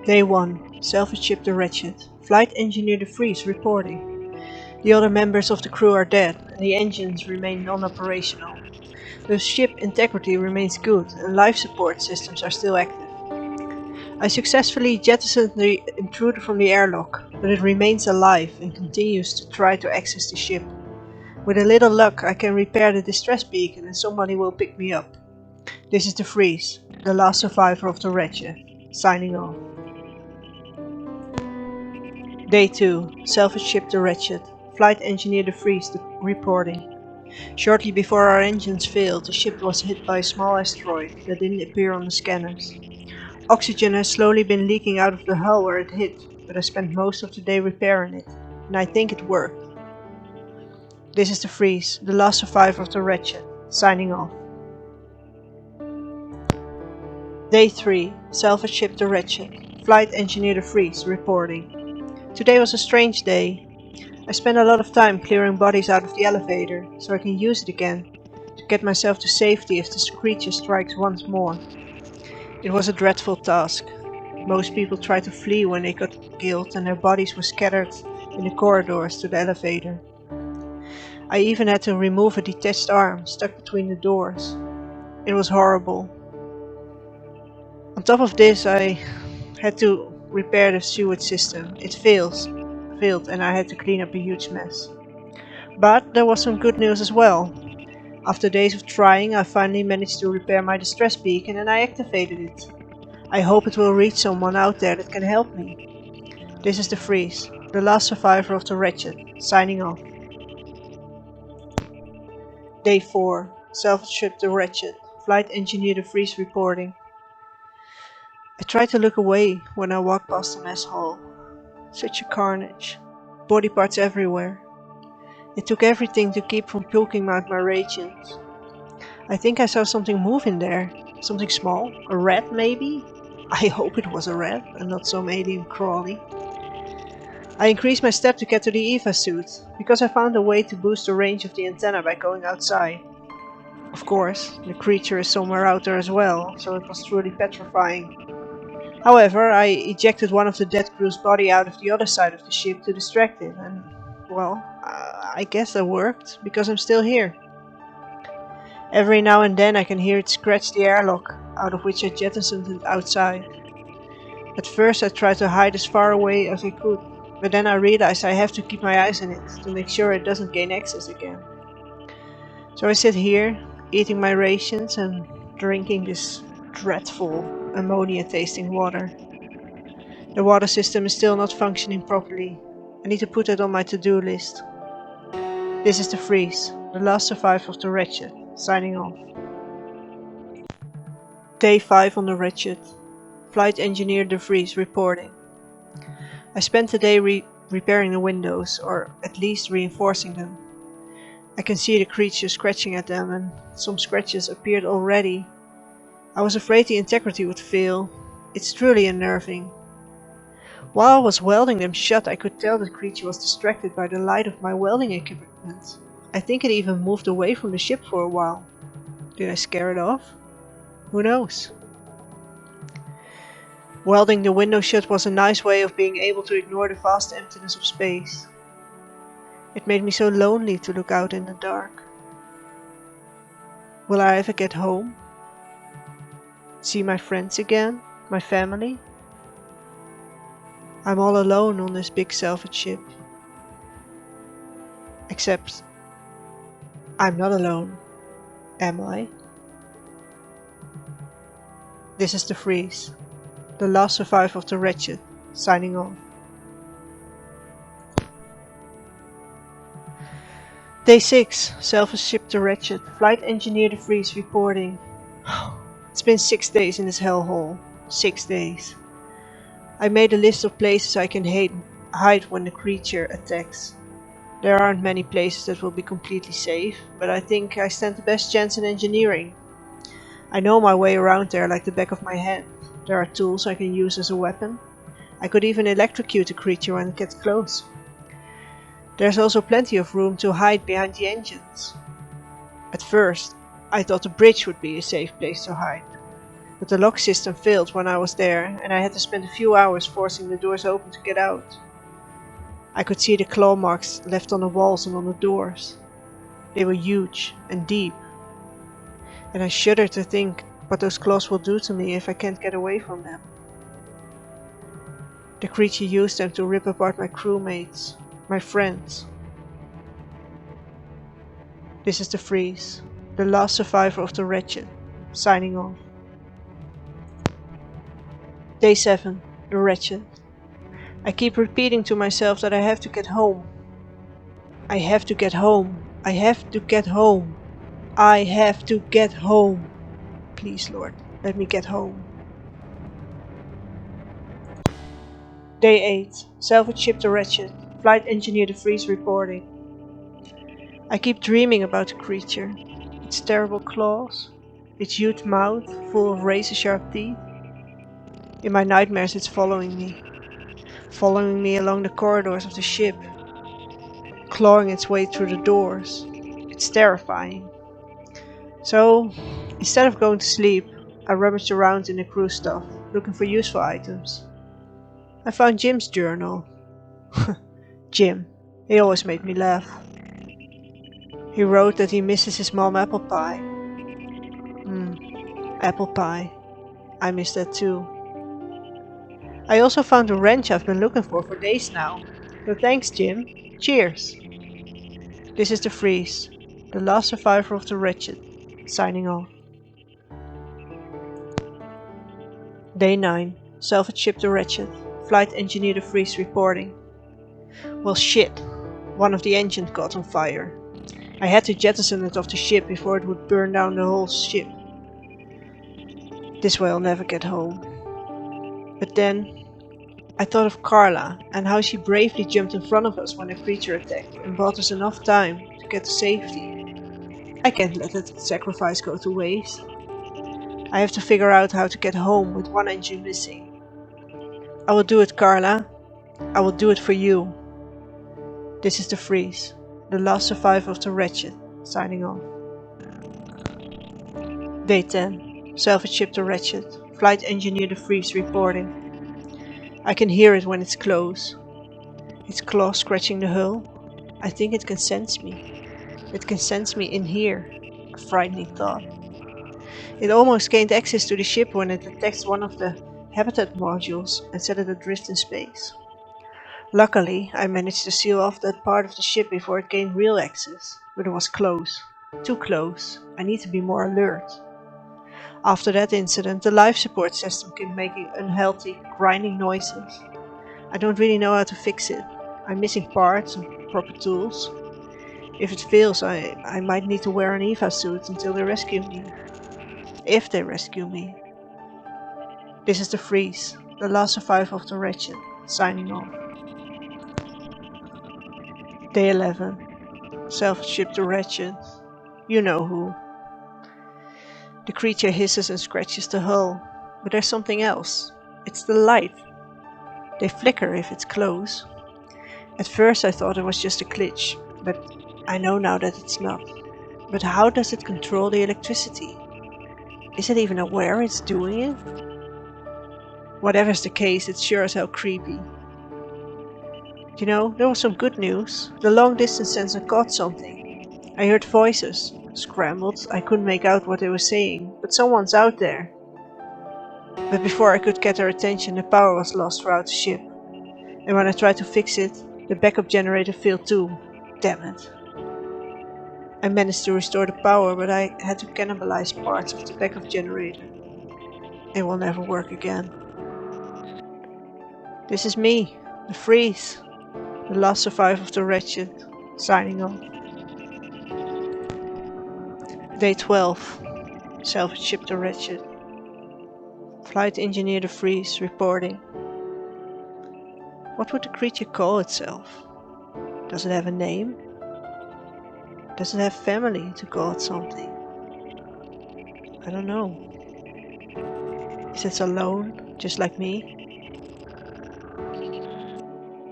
Day 1. Salvage ship the Wretched. Flight engineer De Vries reporting. The other members of the crew are dead and the engines remain non-operational. The ship integrity remains good and life support systems are still active. I successfully jettisoned the intruder from the airlock, but it remains alive and continues to try to access the ship. With a little luck I can repair the distress beacon and somebody will pick me up. This is De Vries, the last survivor of the Wretched, signing off. Day 2. Salvage ship the Wretched. Flight engineer De Vries reporting. Shortly before our engines failed, the ship was hit by a small asteroid that didn't appear on the scanners. Oxygen has slowly been leaking out of the hull where it hit, but I spent most of the day repairing it, and I think it worked. This is De Vries, the last survivor of the Wretched, signing off. Day 3. Salvage ship the Wretched. Flight engineer De Vries reporting. Today was a strange day. I spent a lot of time clearing bodies out of the elevator, so I can use it again, to get myself to safety if this creature strikes once more. It was a dreadful task. Most people tried to flee when they got killed and their bodies were scattered in the corridors to the elevator. I even had to remove a detached arm stuck between the doors. It was horrible. On top of this, I had to repair the sewage system. It failed and I had to clean up a huge mess. But there was some good news as well. After days of trying, I finally managed to repair my distress beacon and I activated it. I hope it will reach someone out there that can help me. This is De Vries, the last survivor of the Wretched, signing off. Day 4. Salvage ship the Wretched. Flight engineer De Vries reporting. I tried to look away when I walked past the mess hall. Such a carnage. Body parts everywhere. It took everything to keep from puking out my reagents. I think I saw something move in there. Something small. A rat maybe? I hope it was a rat and not some alien crawly. I increased my step to get to the EVA suit, because I found a way to boost the range of the antenna by going outside. Of course, the creature is somewhere out there as well, so it was truly petrifying. However, I ejected one of the dead crew's body out of the other side of the ship to distract it, and, well, I guess that worked, because I'm still here. Every now and then I can hear it scratch the airlock, out of which I jettisoned it outside. At first I tried to hide as far away as I could, but then I realized I have to keep my eyes on it, to make sure it doesn't gain access again. So I sit here, eating my rations and drinking this dreadful ammonia-tasting water. The water system is still not functioning properly. I need to put it on my to-do list. This is De Vries, the last survivor of the Wretched, signing off. Day 5 on the Wretched. Flight engineer De Vries reporting. I spent the day repairing the windows, or at least reinforcing them. I can see the creature scratching at them, and some scratches appeared already. I was afraid the integrity would fail. It's truly unnerving. While I was welding them shut, I could tell the creature was distracted by the light of my welding equipment. I think it even moved away from the ship for a while. Did I scare it off? Who knows? Welding the window shut was a nice way of being able to ignore the vast emptiness of space. It made me so lonely to look out in the dark. Will I ever get home? See my friends again? My family? I'm all alone on this big salvage ship. Except, I'm not alone, am I? This is De Vries, the last survivor of the Wretched, signing off. Day 6, salvage ship the Wretched, flight engineer De Vries reporting. It's been 6 days in this hellhole. 6 days. I made a list of places I can hide when the creature attacks. There aren't many places that will be completely safe, but I think I stand the best chance in engineering. I know my way around there like the back of my hand. There are tools I can use as a weapon. I could even electrocute the creature when it gets close. There's also plenty of room to hide behind the engines. At first, I thought the bridge would be a safe place to hide. but the lock system failed when I was there, and I had to spend a few hours forcing the doors open to get out. I could see the claw marks left on the walls and on the doors. They were huge and deep, and I shudder to think what those claws will do to me if I can't get away from them. The creature used them to rip apart my crewmates, my friends. This is the Freeze, the last survivor of the Wretched, signing off. Day 7, the Wretched. I keep repeating to myself that I have to get home. I have to get home. I have to get home. I have to get home. Please, Lord, let me get home. Day 8, salvage ship the Wretched, flight engineer the Freeze reporting. I keep dreaming about the creature, its terrible claws, its huge mouth full of razor-sharp teeth. In my nightmares it's following me along the corridors of the ship, clawing its way through the doors. It's terrifying. So, instead of going to sleep, I rummaged around in the crew stuff, looking for useful items. I found Jim's journal. Jim. He always made me laugh. He wrote that he misses his mom apple pie. Apple pie. I miss that too. I also found a wrench I've been looking for days now. So thanks, Jim. Cheers. This is the Freeze, the last survivor of the Wretched, signing off. Day 9, salvage ship the Wretched, flight engineer the Freeze reporting. Well shit, one of the engines caught on fire. I had to jettison it off the ship before it would burn down the whole ship. This way I'll never get home. But then I thought of Carla and how she bravely jumped in front of us when a creature attacked and bought us enough time to get to safety. I can't let that sacrifice go to waste. I have to figure out how to get home with one engine missing. I will do it, Carla. I will do it for you. This is the Freeze, the last survivor of the Wretched, signing off. Day 10, salvage ship the Wretched, flight engineer the Freeze reporting. I can hear it when it's close. Its claws scratching the hull. I think it can sense me. It can sense me in here. A frightening thought. It almost gained access to the ship when it attacked one of the habitat modules and set it adrift in space. Luckily, I managed to seal off that part of the ship before it gained real access, but it was close. Too close. I need to be more alert. After that incident, the life support system kept making unhealthy, grinding noises. I don't really know how to fix it. I'm missing parts and proper tools. If it fails, I might need to wear an EVA suit until they rescue me. If they rescue me. This is the Freeze, the last survivor of the Wretched, signing off. Day 11. Salvage ship the Wretched. You know who. The creature hisses and scratches the hull, but there's something else. It's the light. They flicker if it's close. At first I thought it was just a glitch, but I know now that it's not. But how does it control the electricity? Is it even aware it's doing it? Whatever's the case, it's sure as hell creepy. You know, there was some good news. The long distance sensor caught something. I heard voices. Scrambled, I couldn't make out what they were saying, but someone's out there. But before I could get their attention, the power was lost throughout the ship. And when I tried to fix it, the backup generator failed too. Damn it. I managed to restore the power, but I had to cannibalize parts of the backup generator. It will never work again. This is me, the Freeze, the last survivor of the Wretched, signing off. Day 12, salvage ship the Wretched. Flight engineer the Freeze reporting. What would the creature call itself? Does it have a name? Does it have family to call it something? I don't know. Is it alone, just like me?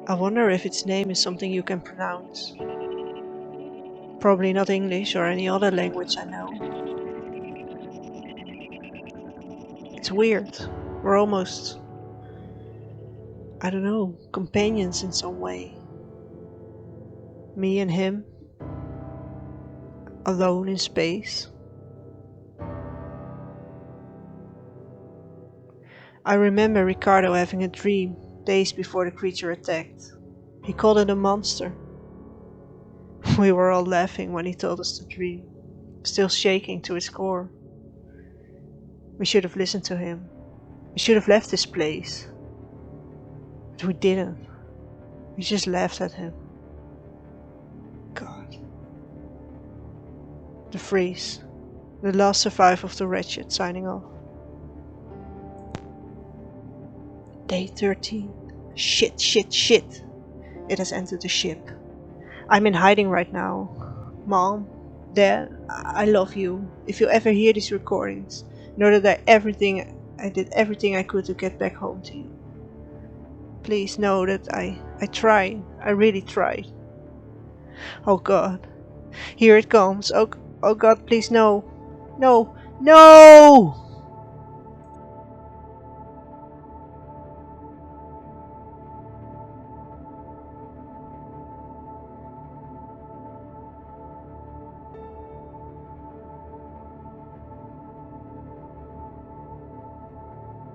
I wonder if its name is something you can pronounce. Probably not English or any other language I know. It's weird. We're almost, I don't know, companions in some way. Me and him, alone in space. I remember Ricardo having a dream days before the creature attacked. He called it a monster. We were all laughing when he told us the dream, still shaking to its core. We should have listened to him. We should have left this place. But we didn't. We just laughed at him. God. The freeze. The last survivor of the Wretched signing off. Day 13. Shit, shit, shit. It has entered the ship. I'm in hiding right now. Mom, Dad, I love you. If you ever hear these recordings, know that I did everything I could to get back home to you. Please know that I tried. I really tried. Oh God. Here it comes. Oh God, please no. No. No!